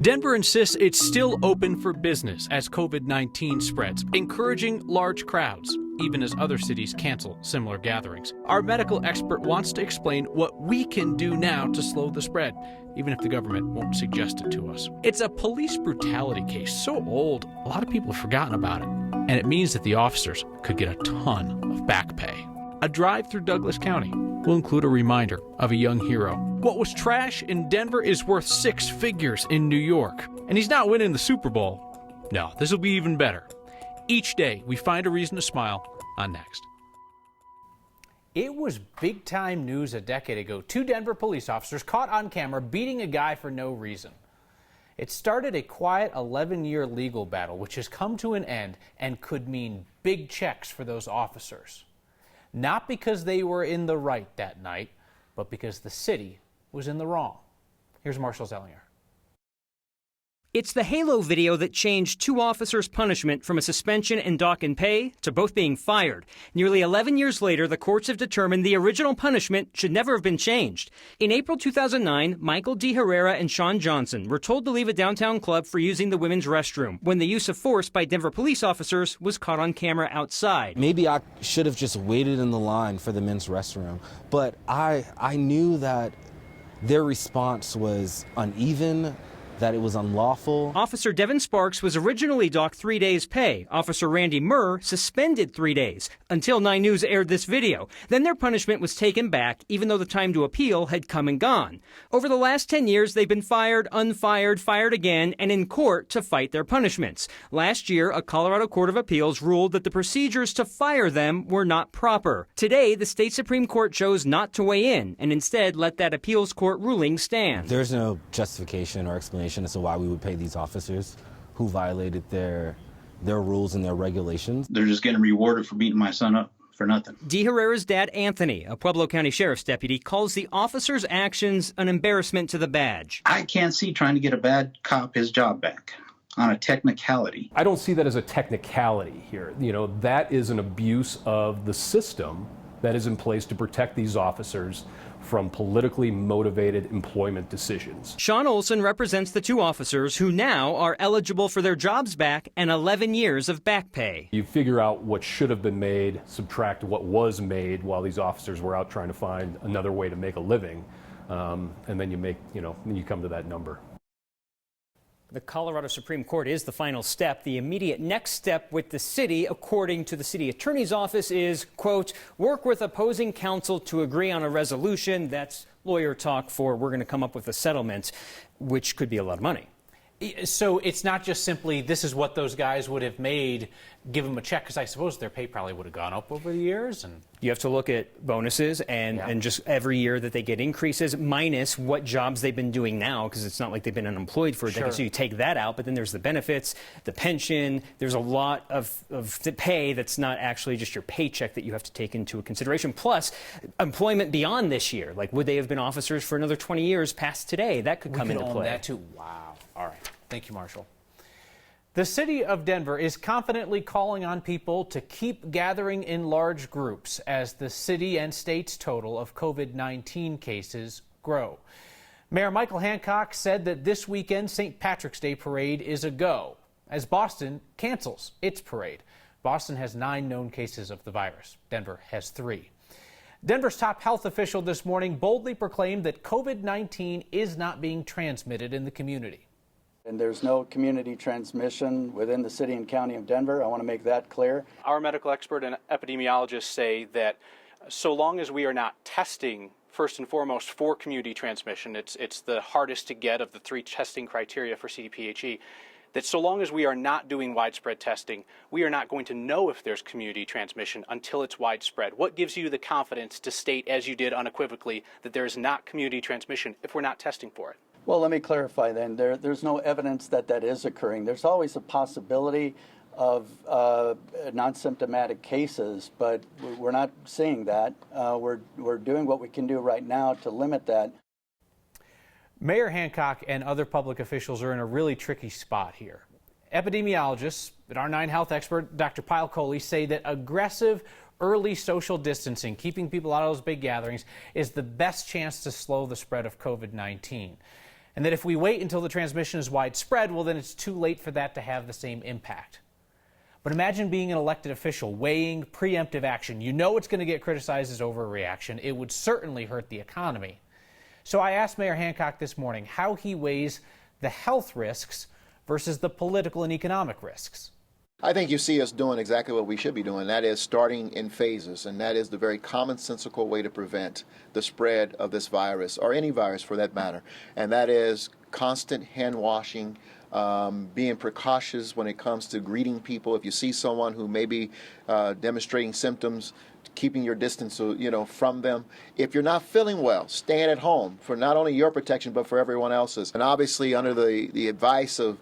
Denver insists it's still open for business as COVID-19 spreads, encouraging large crowds, even as other cities cancel similar gatherings. Our medical expert wants to explain what we can do now to slow the spread, even if the government won't suggest it to us. It's a police brutality case so old, a lot of people have forgotten about it. And it means that the officers could get a ton of back pay. A drive through Douglas County will include a reminder of a young hero. What was trash in Denver is worth six figures in New York. And he's not winning the Super Bowl. No, this will be even better. Each day, we find a reason to smile on Next. It was big-time news a decade ago. Two Denver police officers caught on camera beating a guy for no reason. It started a quiet 11-year legal battle, which has come to an end and could mean big checks for those officers. Not because they were in the right that night, but because the city was in the wrong. Here's Marshall Zellinger. It's the Halo video that changed two officers' punishment from a suspension and dock and pay to both being fired. Nearly 11 years later, the courts have determined the original punishment should never have been changed. In April 2009, Michael D. Herrera and Sean Johnson were told to leave a downtown club for using the women's restroom when the use of force by Denver police officers was caught on camera outside. Maybe I should have just waited in the line for the men's restroom, but I knew that their response was uneven, that it was unlawful. Officer Devin Sparks was originally docked 3 days' pay. Officer Randy Murr suspended 3 days until 9 News aired this video. Then their punishment was taken back, even though the time to appeal had come and gone. Over the last 10 years, they've been fired, unfired, fired again, and in court to fight their punishments. Last year, a Colorado Court of Appeals ruled that the procedures to fire them were not proper. Today, the state Supreme Court chose not to weigh in and instead let that appeals court ruling stand. There's no justification or explanation as to why we would pay these officers who violated their rules and their regulations. They're just getting rewarded for beating my son up for nothing. D. Herrera's dad, Anthony, a Pueblo County Sheriff's deputy, calls the officers' actions an embarrassment to the badge. I can't see trying to get a bad cop his job back on a technicality. I don't see that as a technicality here. You know, that is an abuse of the system that is in place to protect these officers from politically motivated employment decisions. Sean Olson represents the two officers who now are eligible for their jobs back and 11 years of back pay. You figure out what should have been made, subtract what was made while these officers were out trying to find another way to make a living, and then you come to that number. The Colorado Supreme Court is the final step. The immediate next step with the city, according to the city attorney's office, is, quote, work with opposing counsel to agree on a resolution. That's lawyer talk for we're going to come up with a settlement, which could be a lot of money. So it's not just simply this is what those guys would have made, give them a check, because I suppose their pay probably would have gone up over the years. And you have to look at bonuses and just every year that they get increases minus what jobs they've been doing now, because it's not like they've been unemployed for a decade. So you take that out, but then there's the benefits, the pension. There's a lot of the pay that's not actually just your paycheck that you have to take into consideration. Plus employment beyond this year. Like, would they have been officers for another 20 years past today? That could come into play. That too. Wow. All right. Thank you, Marshall. The city of Denver is confidently calling on people to keep gathering in large groups as the city and state's total of COVID-19 cases grow. Mayor Michael Hancock said that this weekend St. Patrick's Day parade is a go, as Boston cancels its parade. Boston has 9 known cases of the virus. Denver has 3. Denver's top health official this morning boldly proclaimed that COVID-19 is not being transmitted in the community. And there's no community transmission within the city and county of Denver. I want to make that clear. Our medical expert and epidemiologists say that so long as we are not testing first and foremost for community transmission, it's the hardest to get of the 3 testing criteria for CDPHE, that so long as we are not doing widespread testing, we are not going to know if there's community transmission until it's widespread. What gives you the confidence to state, as you did unequivocally, that there is not community transmission if we're not testing for it? Well, let me clarify then. There's no evidence that that is occurring. There's always a possibility of non-symptomatic cases, but we're not seeing that. We're doing what we can do right now to limit that. Mayor Hancock and other public officials are in a really tricky spot here. Epidemiologists and our 9 health expert, Dr. Pyle Coley, say that aggressive early social distancing, keeping people out of those big gatherings, is the best chance to slow the spread of COVID-19. And that if we wait until the transmission is widespread, well, then it's too late for that to have the same impact. But imagine being an elected official weighing preemptive action. You know it's going to get criticized as overreaction. It would certainly hurt the economy. So I asked Mayor Hancock this morning how he weighs the health risks versus the political and economic risks. I think you see us doing exactly what we should be doing. That is starting in phases, and that is the very commonsensical way to prevent the spread of this virus, or any virus for that matter. And that is constant hand washing, being precautious when it comes to greeting people. If you see someone who may be demonstrating symptoms, keeping your distance, from them. If you're not feeling well, staying at home for not only your protection but for everyone else's. And obviously, under the advice of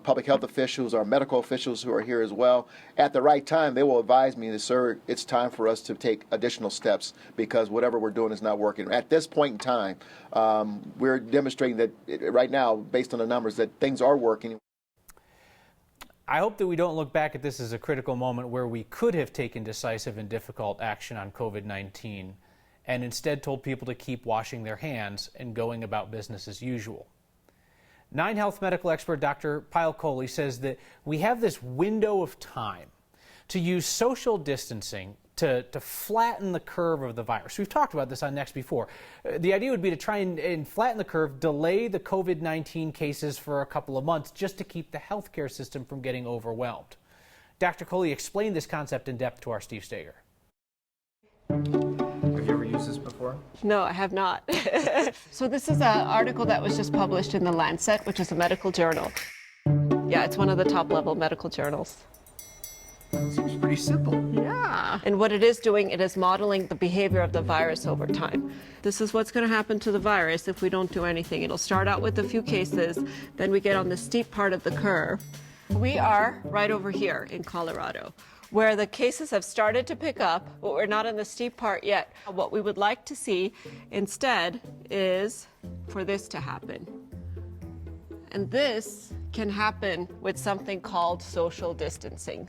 public health officials or medical officials who are here as well, at the right time, they will advise me that, sir, it's time for us to take additional steps because whatever we're doing is not working. At this point in time, we're demonstrating that right now, based on the numbers, that things are working. I hope that we don't look back at this as a critical moment where we could have taken decisive and difficult action on COVID-19 and instead told people to keep washing their hands and going about business as usual. Nine Health medical expert Dr. Pyle Coley says that we have this window of time to use social distancing to flatten the curve of the virus. We've talked about this on Next before. The idea would be to try and flatten the curve, delay the COVID-19 cases for a couple of months just to keep the healthcare system from getting overwhelmed. Dr. Coley explained this concept in depth to our Steve Steger. Have you ever used this before? No, I have not. So this is an article that was just published in The Lancet, which is a medical journal. Yeah, it's one of the top-level medical journals. Seems pretty simple. Yeah. And what it is doing, it is modeling the behavior of the virus over time. This is what's going to happen to the virus if we don't do anything. It'll start out with a few cases, then we get on the steep part of the curve. We are right over here in Colorado, where the cases have started to pick up, but we're not in the steep part yet. What we would like to see instead is for this to happen. And this can happen with something called social distancing.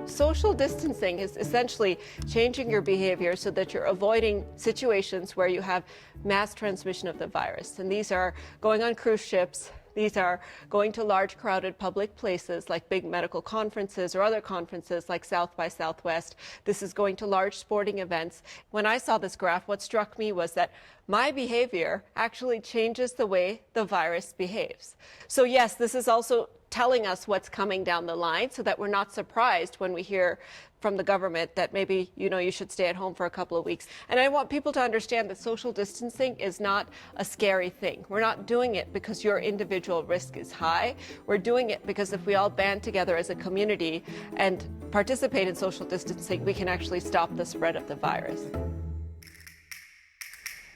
Social distancing is essentially changing your behavior so that you're avoiding situations where you have mass transmission of the virus. And these are going on cruise ships. These are going to large crowded public places like big medical conferences or other conferences like South by Southwest. This is going to large sporting events. When I saw this graph, what struck me was that my behavior actually changes the way the virus behaves. So yes, this is also telling us what's coming down the line so that we're not surprised when we hear from the government that maybe, you should stay at home for a couple of weeks. And I want people to understand that social distancing is not a scary thing. We're not doing it because your individual risk is high. We're doing it because if we all band together as a community and participate in social distancing, we can actually stop the spread of the virus.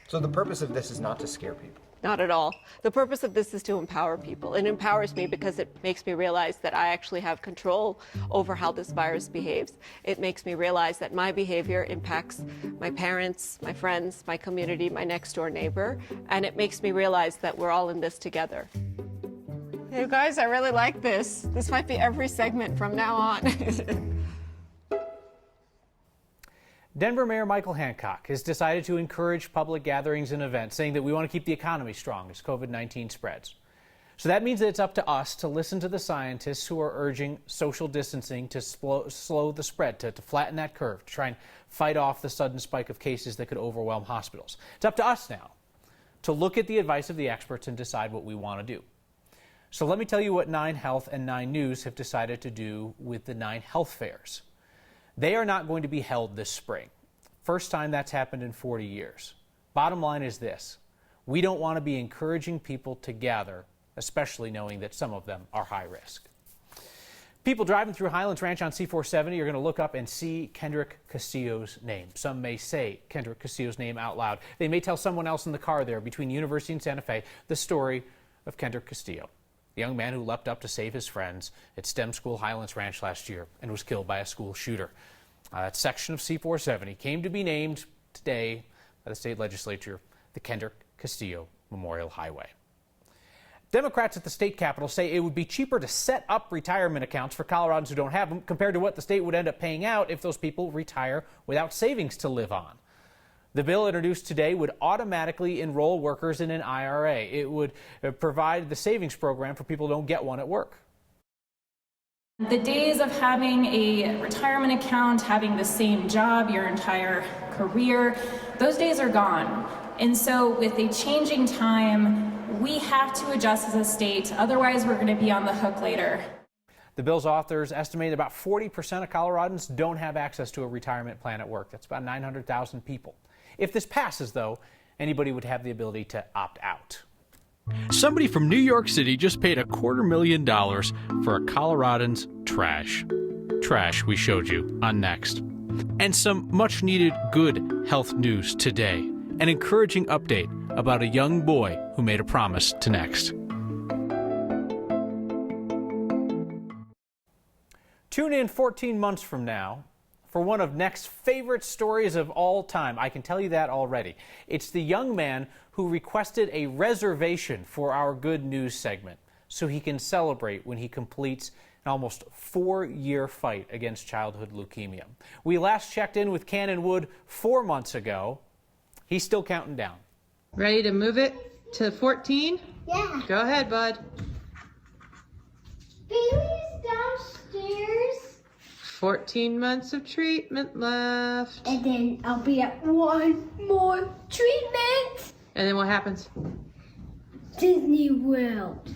So the purpose of this is not to scare people? Not at all. The purpose of this is to empower people. It empowers me because it makes me realize that I actually have control over how this virus behaves. It makes me realize that my behavior impacts my parents, my friends, my community, my next door neighbor, and it makes me realize that we're all in this together. You guys, I really like this. This might be every segment from now on. Denver Mayor Michael Hancock has decided to encourage public gatherings and events, saying that we want to keep the economy strong as COVID-19 spreads. So that means that it's up to us to listen to the scientists who are urging social distancing to slow the spread, to flatten that curve, to try and fight off the sudden spike of cases that could overwhelm hospitals. It's up to us now to look at the advice of the experts and decide what we want to do. So let me tell you what 9 Health and 9 News have decided to do with the 9 health fairs. They are not going to be held this spring. First time that's happened in 40 years. Bottom line is this: we don't want to be encouraging people to gather, especially knowing that some of them are high risk. People driving through Highlands Ranch on C-470 are going to look up and see Kendrick Castillo's name. Some may say Kendrick Castillo's name out loud. They may tell someone else in the car there between University and Santa Fe the story of Kendrick Castillo, the young man who leapt up to save his friends at STEM School Highlands Ranch last year and was killed by a school shooter. That section of C-470 came to be named today by the state legislature the Kendrick Castillo Memorial Highway. Democrats at the state capitol say it would be cheaper to set up retirement accounts for Coloradans who don't have them compared to what the state would end up paying out if those people retire without savings to live on. The bill introduced today would automatically enroll workers in an IRA. It would provide the savings program for people who don't get one at work. The days of having a retirement account, having the same job your entire career, those days are gone. And so with a changing time, we have to adjust as a state. Otherwise, we're going to be on the hook later. The bill's authors estimate about 40% of Coloradans don't have access to a retirement plan at work. That's about 900,000 people. If this passes, though, anybody would have the ability to opt out. Somebody from New York City just paid $250,000 for a Coloradan's trash. Trash we showed you on Next. And some much needed good health news today. An encouraging update about a young boy who made a promise to Next. Tune in 14 months from now for one of Next's favorite stories of all time. I can tell you that already. It's the young man who requested a reservation for our good news segment so he can celebrate when he completes an almost 4-year fight against childhood leukemia. We last checked in with Cannon Wood 4 months ago. He's still counting down. Ready to move it to 14? Yeah. Go ahead, bud. Baby's downstairs. 14 months of treatment left. And then I'll be at one more treatment. And then what happens? Disney World.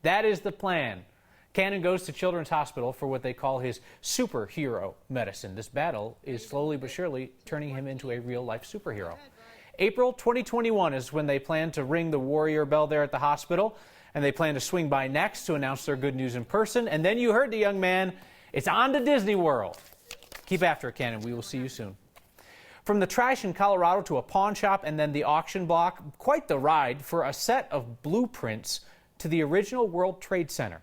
That is the plan. Cannon goes to Children's Hospital for what they call his superhero medicine. This battle is slowly but surely turning him into a real-life superhero. April 2021 is when they plan to ring the warrior bell there at the hospital, and they plan to swing by next to announce their good news in person. And then you heard the young man, it's on to Disney World. Keep after it, Cannon. We will see you soon. From the trash in Colorado to a pawn shop and then the auction block, quite the ride for a set of blueprints to the original World Trade Center.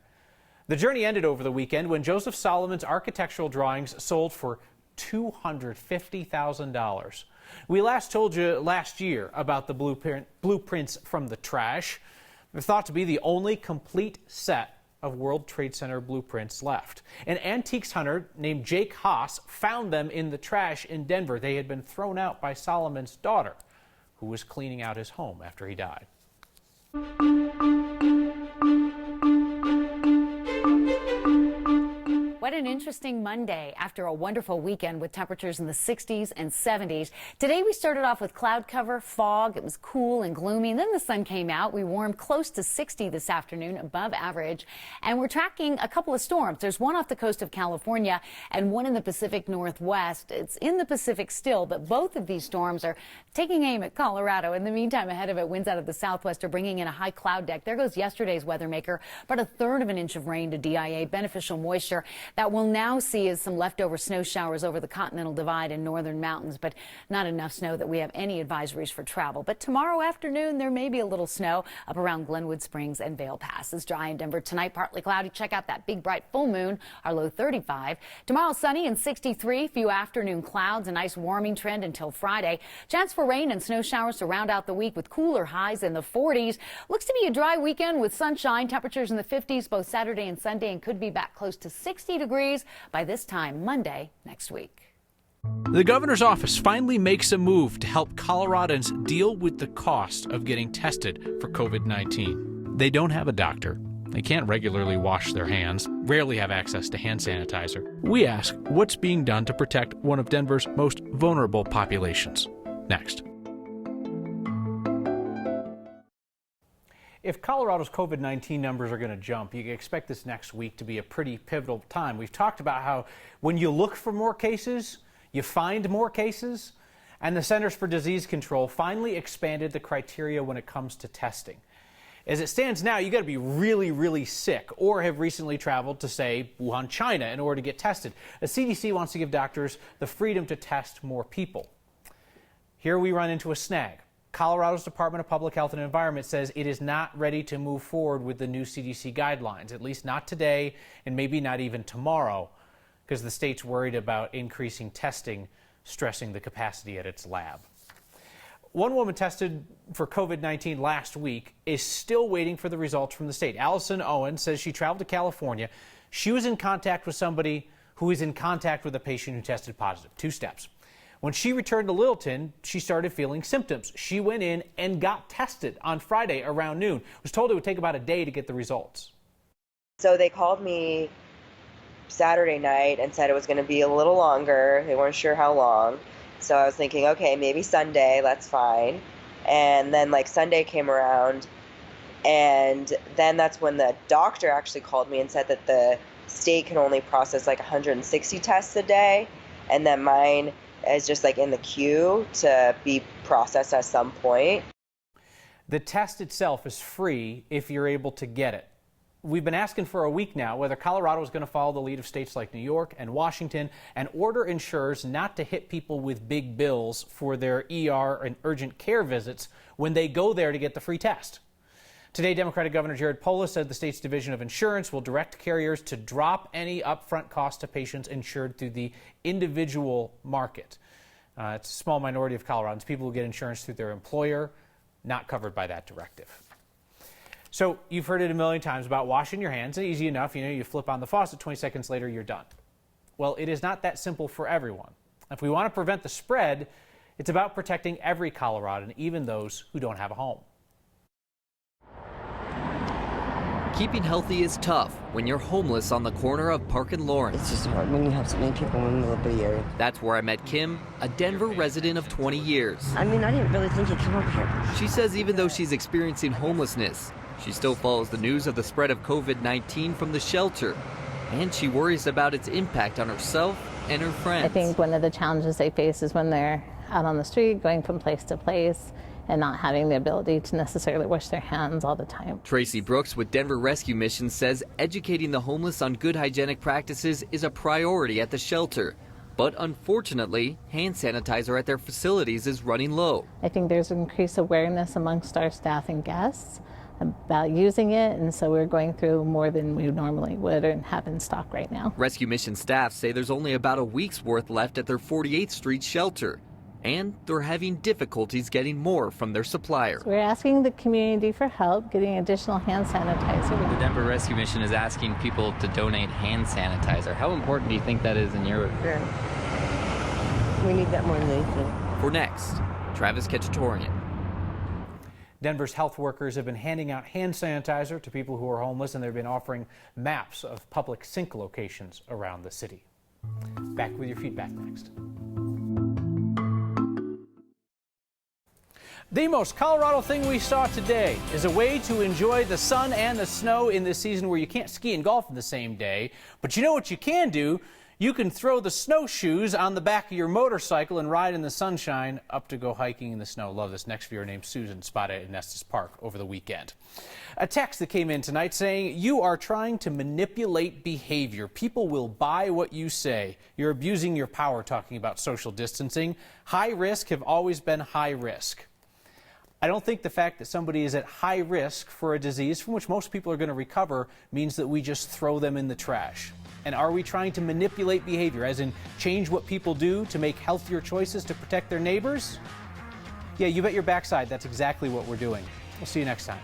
The journey ended over the weekend when Joseph Solomon's architectural drawings sold for $250,000. We last told you last year about the blueprints from the trash. They're thought to be the only complete set of World Trade Center blueprints left. An antiques hunter named Jake Haas found them in the trash in Denver. They had been thrown out by Solomon's daughter, who was cleaning out his home after he died. What an interesting Monday after a wonderful weekend with temperatures in the 60s and 70s. Today we started off with cloud cover, fog. It was cool and gloomy, and then the sun came out. We warmed close to 60 this afternoon, above average, and we're tracking a couple of storms. There's one off the coast of California and one in the Pacific Northwest. It's in the Pacific still, but both of these storms are taking aim at Colorado. In the meantime, ahead of it, winds out of the southwest are bringing in a high cloud deck. There goes yesterday's weather maker, about 1/3 of an inch of rain to DIA, beneficial moisture. That we'll now see is some leftover snow showers over the Continental Divide and northern mountains, but not enough snow that we have any advisories for travel. But tomorrow afternoon, there may be a little snow up around Glenwood Springs and Vail Pass. It's dry in Denver tonight, partly cloudy. Check out that big bright full moon, our low 35. Tomorrow sunny and 63. Few afternoon clouds, a nice warming trend until Friday. Chance for rain and snow showers to round out the week with cooler highs in the 40s. Looks to be a dry weekend with sunshine. Temperatures in the 50s both Saturday and Sunday, and could be back close to 60 degrees by this time Monday next week. The governor's office finally makes a move to help Coloradans deal with the cost of getting tested for COVID-19. They don't have a doctor. They can't regularly wash their hands, rarely have access to hand sanitizer. We ask what's being done to protect one of Denver's most vulnerable populations. Next. If Colorado's COVID-19 numbers are going to jump, you can expect this next week to be a pretty pivotal time. We've talked about how when you look for more cases, you find more cases, and the Centers for Disease Control finally expanded the criteria when it comes to testing. As it stands now, you got to be really, really sick or have recently traveled to, say, Wuhan, China in order to get tested. The CDC wants to give doctors the freedom to test more people. Here we run into a snag. Colorado's Department of Public Health and Environment says it is not ready to move forward with the new CDC guidelines, at least not today and maybe not even tomorrow, because the state's worried about increasing testing, stressing the capacity at its lab. One woman tested for COVID-19 last week is still waiting for the results from the state. Allison Owen says she traveled to California. She was in contact with somebody who is in contact with a patient who tested positive. 2 steps. When she returned to Littleton, she started feeling symptoms. She went in and got tested on Friday around noon. Was told it would take about a day to get the results. So they called me Saturday night and said it was going to be a little longer. They weren't sure how long. So I was thinking, okay, maybe Sunday, that's fine. And then like Sunday came around, and then that's when the doctor actually called me and said that the state can only process like 160 tests a day, and then mine is just like in the queue to be processed at some point. The test itself is free if you're able to get it. We've been asking for a week now whether Colorado is going to follow the lead of states like New York and Washington and order insurers not to hit people with big bills for their ER and urgent care visits when they go there to get the free test. Today, Democratic Governor Jared Polis said the state's Division of Insurance will direct carriers to drop any upfront cost to patients insured through the individual market. It's a small minority of Coloradans, people who get insurance through their employer, not covered by that directive. So you've heard it a million times about washing your hands. Easy enough, you flip on the faucet, 20 seconds later you're done. Well, it is not that simple for everyone. If we want to prevent the spread, it's about protecting every Coloradan, even those who don't have a home. Keeping healthy is tough when you're homeless on the corner of Park and Lawrence. It's just hard when you have so many people in the middle of the area. That's where I met Kim, a Denver resident of 20 years. I mean, I didn't really think you'd come up here. She says even though she's experiencing homelessness, she still follows the news of the spread of COVID-19 from the shelter, and she worries about its impact on herself and her friends. I think one of the challenges they face is when they're out on the street, going from place to place, and not having the ability to necessarily wash their hands all the time. Tracy Brooks with Denver Rescue Mission says educating the homeless on good hygienic practices is a priority at the shelter. But unfortunately, hand sanitizer at their facilities is running low. I think there's increased awareness amongst our staff and guests about using it, and so we're going through more than we normally would and have in stock right now. Rescue Mission staff say there's only about a week's worth left at their 48th Street shelter, and they're having difficulties getting more from their supplier. So we're asking the community for help getting additional hand sanitizer. The Denver Rescue Mission is asking people to donate hand sanitizer. How important do you think that is in your area? We need that more than anything. For Next, Travis Ketchatorian. Denver's health workers have been handing out hand sanitizer to people who are homeless, and they've been offering maps of public sink locations around the city. Back with your feedback next. The most Colorado thing we saw today is a way to enjoy the sun and the snow in this season where you can't ski and golf in the same day. But you know what you can do? You can throw the snowshoes on the back of your motorcycle and ride in the sunshine up to go hiking in the snow. Love this. Next viewer named Susan spotted it in Estes Park over the weekend. A text that came in tonight saying, you are trying to manipulate behavior. People will buy what you say. You're abusing your power, talking about social distancing. High risk have always been high risk. I don't think the fact that somebody is at high risk for a disease from which most people are going to recover means that we just throw them in the trash. And are we trying to manipulate behavior, as in change what people do to make healthier choices to protect their neighbors? Yeah, you bet your backside that's exactly what we're doing. We'll see you next time.